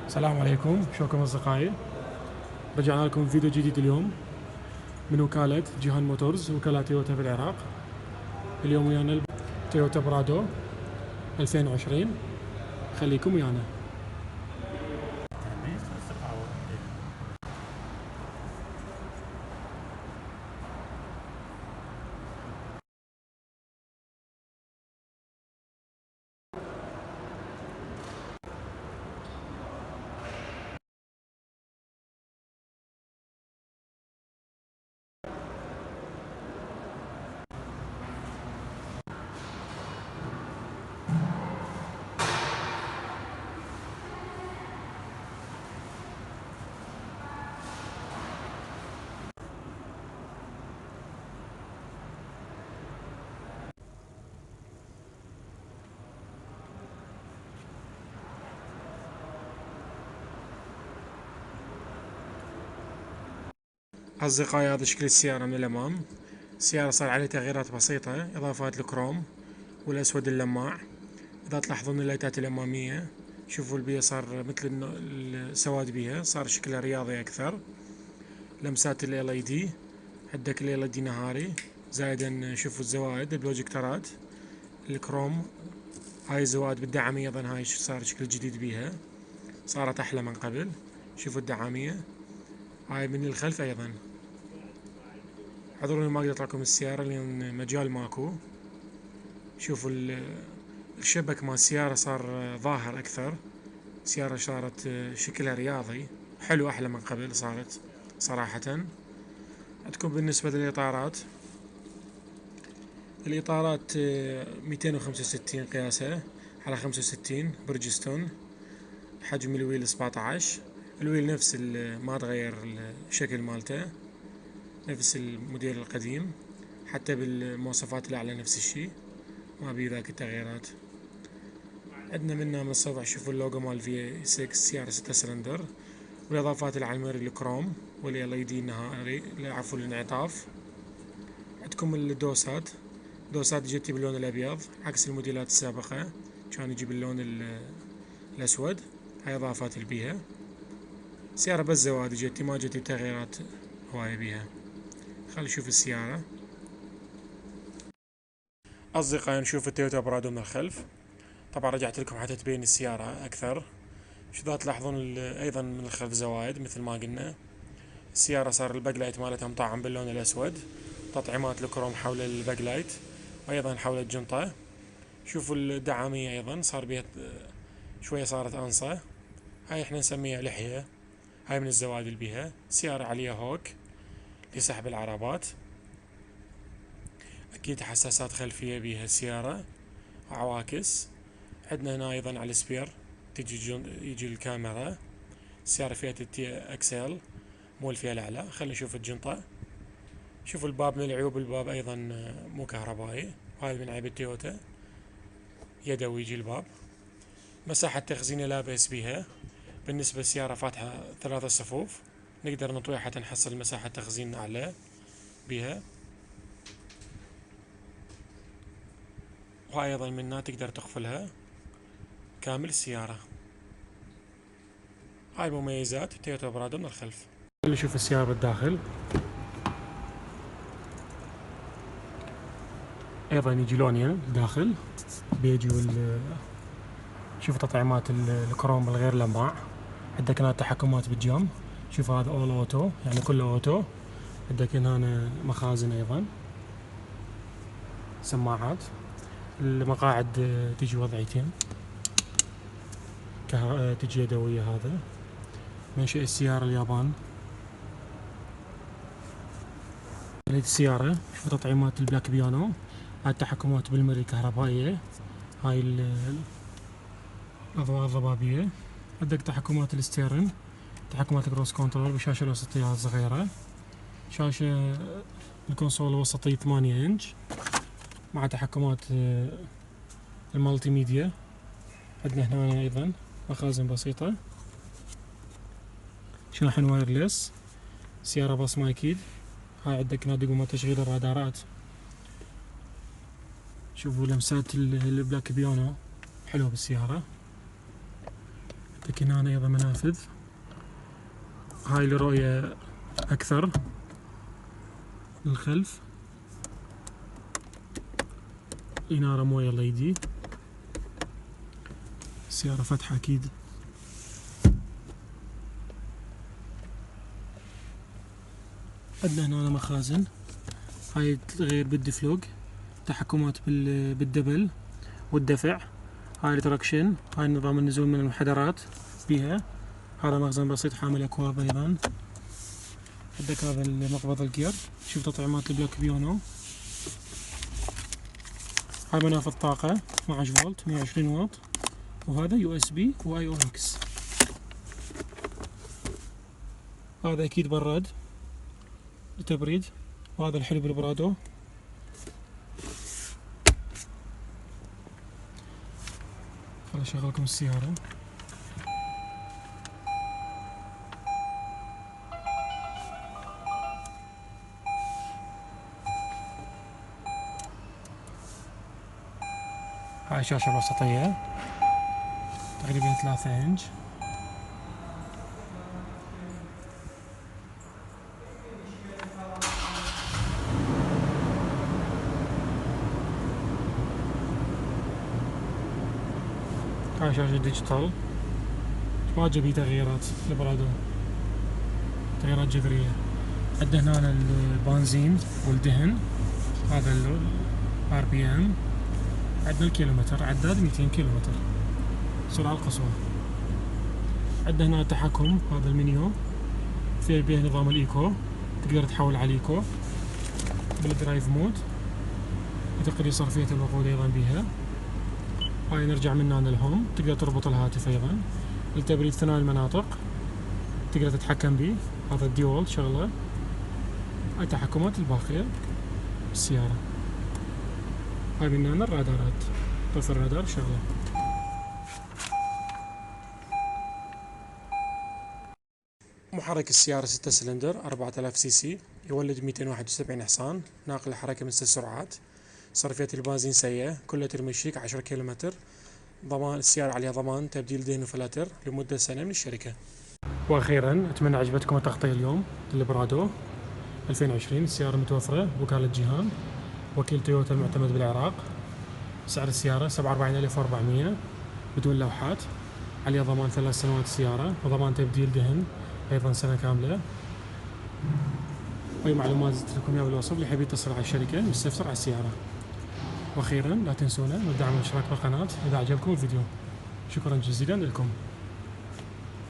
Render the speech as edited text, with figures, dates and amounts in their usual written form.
السلام عليكم، شلونكم اصدقائي؟ رجعنا لكم فيديو جديد اليوم من وكالة جيهان موتورز، وكالة تويوتا في العراق. اليوم ويانا تويوتا برادو 2020. خليكم ويانا. أصدقائي، هذا شكل السيارة من الأمام. السيارة صار عليها تغييرات بسيطة، إضافات الكروم والأسود اللماع. إذا تلاحظون اللايتات الأمامية، شوفوا البيئة صار مثل السواد بيها، صار شكلها رياضي أكثر. لمسات ال LED، عندك ال LED نهاري، زائدا شوفوا الزوائد البروجيكترات الكروم. هاي الزوائد بالدعامية أيضا، هاي صار شكل جديد بيها، صارت أحلى من قبل. شوفوا الدعامية هاي من الخلف أيضا. اعذروني ما أقدر أطلعكم السيارة لأن مجال ماكو. شوفوا الشبك مال السيارة صار ظاهر أكثر. السيارة صارت شكلها رياضي حلو، أحلى من قبل صارت صراحة. عندكم بالنسبة للإطارات، الإطارات 265 قياسها على 65 برجستون. حجم الويل 17. الويل نفس ما تغير الشكل مالته، نفس الموديل القديم. حتى بالمواصفات الأعلى نفس الشي، ما بيه ذاك التغييرات. عندنا منها من الصفح شوفوا اللوجو مال V6 سيارة 6 سلندر، والإضافات العلمري الكروم والال LED النهاري، عفوا الانعطاف. عندكم الدوسات، دوسات جتي باللون الأبيض عكس الموديلات السابقة، كان يجي باللون الأسود. هاي إضافات البيها. سيارة بس زوادي جتي، ما جتي تغييرات هواية بيها. خلي نشوف السيارة. أصدقائي، نشوف التويوتا برادو من الخلف. طبعا رجعت لكم حتى تبين السيارة أكثر. شو ذا تلاحظون أيضا من الخلف زوايد مثل ما قلنا. السيارة صار الباك مالتها مطعم باللون الأسود، تطعيمات الكروم حول الباك لايت وأيضا حول الجنطة. شوفوا الدعامية أيضا صار بيها شوية، صارت أنصة. هاي احنا نسميها لحية. هاي من الزوايد اللي بيها. سيارة عليها هوك لسحب العربات. أكيد حساسات خلفية بيها السيارة، عواكس. عندنا هنا أيضا على السبير يجي الكاميرا. السيارة فيها تي اكسل، مو الفئة الأعلى. خلينا نشوف الجنطة. شوفوا الباب، من العيوب الباب أيضا مو كهربائي، وهذا من عيب التويوتا، يدوي يجي الباب. مساحة تخزينه لا بأس بها. بالنسبة للسيارة فاتحة 3 صفوف، نقدر نطويها حتى نحصل مساحة تخزين أعلى بها. وأيضا منها تقدر تقفلها كامل السيارة. هاي مميزات تويوتا برادو من الخلف. نشوف السيارة بالداخل. ايضا يجي لونين داخل، بيجي شوف تطعيمات الكروم الغير لماع. عندك هنا تحكمات بالجنب. شوف هذا اول اوتو، يعني كله اوتو. عندك هنا مخازن ايضا، سماعات. المقاعد تجي وضعيتين، تجي يدوية. هذا منشأ السيارة اليابان. هذه السيارة شوف تطعيمات البلاك بيانو. هاي التحكمات بالمري الكهربائية. هاي الأضواء الضبابية. عندك تحكمات الستيرن، تحكمات الكروس كنترول بالشاشة الوسطية الصغيرة. شاشة الكونسول الوسطي 8 إنش مع تحكمات المالتي ميديا. عندنا هنا أيضا مخازن بسيطة، شاحن وايرلس. سيارة بصمة أكيد. هاي عندك هنا دقمة تشغيل الرادارات. شوفوا لمسات البلاك بيانو حلوة بالسيارة. عندك هنا أيضا منافذ، هاي لرؤية أكثر للخلف. إنارة موية LED، السيارة فتحة أكيد. عندنا هنا مخازن، هاي تغير بالدفلوج، تحكمات بالدبل والدفع، هاي التراكشن، هاي نظام النزول من المنحدرات بيها. هذا مخزن بسيط حامل أكواب أيضا. عندك هذا المقبض الجير، شوف تطعيمات البلوك بيونو. هاي منافذ طاقة 12 فولت 120 واط، وهذا USB و IOX. هذا أكيد براد لتبريد، وهذا الحلو بالبرادو. خل أشغلكم السيارة. هاي الشاشة الوسطية تقريبا 3 إنش. هاي شاشة ديجيتال، واجد بيه تغييرات البرادو، تغييرات جذرية. عندنا هنا البنزين والدهن، هذا ال RPM. عندنا الكيلومتر، عداد 200 كيلومتر، السرعة القصوى. عندنا هنا التحكم، هذا المنيو في بيه نظام الإيكو، تقدر تحول على الإيكو بالدرايف مود، وتقدر صرفية الوقود أيضا بيها. هاي نرجع من هنا للهوم، تقدر تربط الهاتف أيضا. التبريد ثنائي المناطق تقدر تتحكم به، هذا الديول شغله. هاي التحكمات الباقية بالسيارة. هاي من هنا الرادارات، طفل الرادار شغله. محرك السيارة 6 سلندر 4000 سي سي، يولد 271 حصان، ناقل الحركة من 6 سرعات. صرفية البنزين سيئة، كلها ترمشيك 10 كيلومتر. ضمان السيارة عليها ضمان تبديل دهن وفلاتر لمدة سنة من الشركة. وأخيرا أتمنى عجبتكم التغطية اليوم للبرادو 2020. السيارة متوفرة بوكالة جيهان، وكيل تويوتا المعتمد بالعراق. سعر السيارة 47,400 بدون لوحات، عليها ضمان 3 سنوات السيارة، وضمان تبديل دهن أيضا سنة كاملة. أي معلومات زدت لكم إياها بالوصف، اللي يحب يتصل على الشركة يستفسر على السيارة. وأخيرا لا تنسونا من الدعم والاشتراك بالقناة إذا عجبكم الفيديو. شكرا جزيلا لكم.